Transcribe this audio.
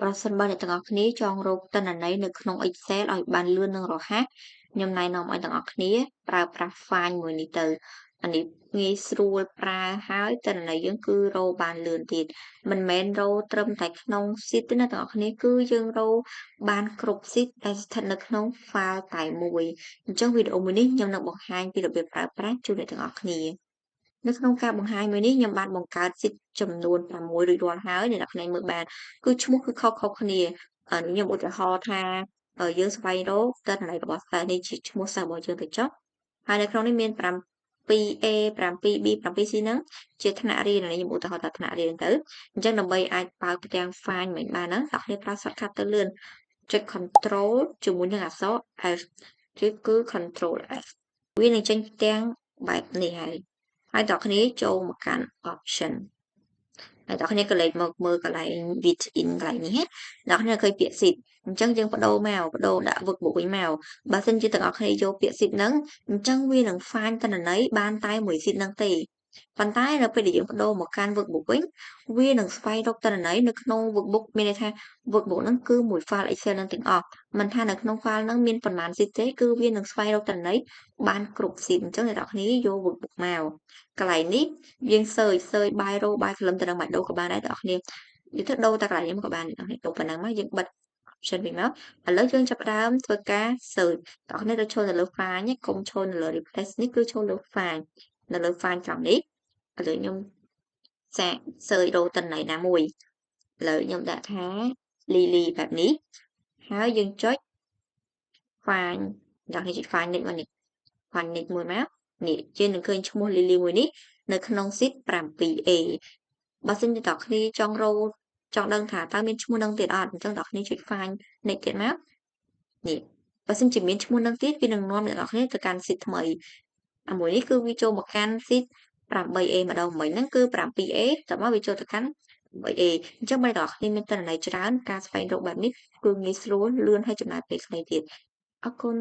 ប្រសិនបើអ្នកទាំងអស់គ្នាចង់រកទិន្នន័យនៅក្នុង Excel ឲ្យបានលឿននិងរហ័សខ្ញុំណែនាំឲ្យទាំងអស់គ្នាប្រើប្រាស់ Find មួយនេះទៅអានេះងាយស្រួលប្រើហើយទិន្នន័យយើងគឺរកបានលឿនទៀតមិនមែនរកត្រឹមតែក្នុង sheet ទេណាទាំងអស់គ្នាគឺយើងរកបានគ្រប់ sheet ដែលស្ថិតនៅក្នុង file តែមួយអញ្ចឹងវីដេអូមួយនេះខ្ញុំនឹងបង្ហាញពីរបៀបប្រើប្រាស់ជូនអ្នកទាំងអស់គ្នានៅក្នុងការបង្ហាញមួយនេះខ្ញុំបានបង្កើត sheet ចំនួន6រួចរាល់ហើយអ្នកនរគ្នាមើលបានគឺឈ្មោះគឺខុសៗគ្នាខ្ញុំឧទាហរណ៍ថាយើងស្វែងរកទិន្នន័យរបស់សិស្សនេះជាឈ្មោះសិស្សរបស់យើងទៅចុះហើយនៅក្នុងនេះមាន7A 7B 7C ហ្នឹងជាថ្នាក់រៀននេះខ្ញុំឧទាហរណ៍ថាថ្នាក់រៀនទៅអញ្ចឹងដើម្បីអាចបើកផ្ទាំង Find មិនបានហ្នឹងអ្នកគ្នាប្រើ shortcut ទៅលឿនចុច Control ជាមួយនឹងអក្សរ S គឺ Control S វានឹងចេញផ្ទាំងបែបនេះហើយអ្នកគ្នាចូលមកកាន់ Option ហើយអ្នកគ្នាក៏លេខមកមើលកន្លែង Within កន្លែងនេះអ្នកគ្នាឃើញពាក្យ Sheet អញ្ចឹងយើងបដូរដាក់ Workbook វិញមកបើសិនជាទាំងអស់គ្នាយកពាក្យ Sheet ហ្នឹងអញ្ចឹងវានឹង Find ទិន្នន័យបានតែមួយ Sheet ហ្នឹងទេប៉ុន្តែនៅពេលដែលយើងបដូរមកកាន់ Workbook វិញវានឹងស្វែងរកទិន្នន័យនៅក្នុង Workbook មានន័យថា Workbook ហ្នឹងគឺមួយ file Excel ហ្នឹងទាំងអស់មិនថានៅក្នុង file ហ្នឹងមានប៉ុន្មាន sheet ទេគឺវានឹងស្វែងរកទិន្នន័យបានគ្រប់ sheet អញ្ចឹងអ្នកនរគ្នាយក Workbook មកកន្លែងនេះយើង search by row by column ទៅនឹងម្ដងក៏បានដែរអ្នកនរគ្នានិយាយទៅដូរតែកន្លែងនេះមកក៏បានអ្នកនរគ្នាដូរប៉ុណ្ណឹងមកយើងបិទ option វិញមកឥឡូវយើងចាប់ផ្ដើមធ្វើការ search អ្នកនរគ្នាទៅចូលនៅលើ find កុំចូលនៅលើ replace នេះគឺចូលលើ find នៅលើ find ខាងនេះឥឡូវខ្ញុំសាក search រកទិន្នន័យណាមួយឥឡូវខ្ញុំដាក់ថា Lily បែបនេះហើយយើងចុច find អ្នកនរគ្នាចុច find nick មកនេះ find nick មួយមកនេះយើងនឹងឃើញឈ្មោះ Lily មួយនេះនៅក្នុង sheet 7A បើសិនជាអ្នកគ្នាចង់រកចង់ដឹងថាតើមានឈ្មោះនឹងទៀតអត់អញ្ចឹងអ្នកគ្នាចុច find nick ទៀតមកនេះបើសិនជាមានឈ្មោះនឹងទៀតវានឹងនាំអ្នកគ្នាទៅកាន់ sheet ថ្មីអាមួយនេះគឺវាចូលមកកាន់ sheet 8A ម្ដងមិញហ្នឹងគឺ 7A តើមកវាចូលទៅកាន់ 8A អញ្ចឹងបើអ្នកគ្នាមានទិន្នន័យច្រើនការស្វែងរកបែបនេះគឺងាយស្រួលលឿនហើយចំណាយពេលខ្លីទៀតអរគុណ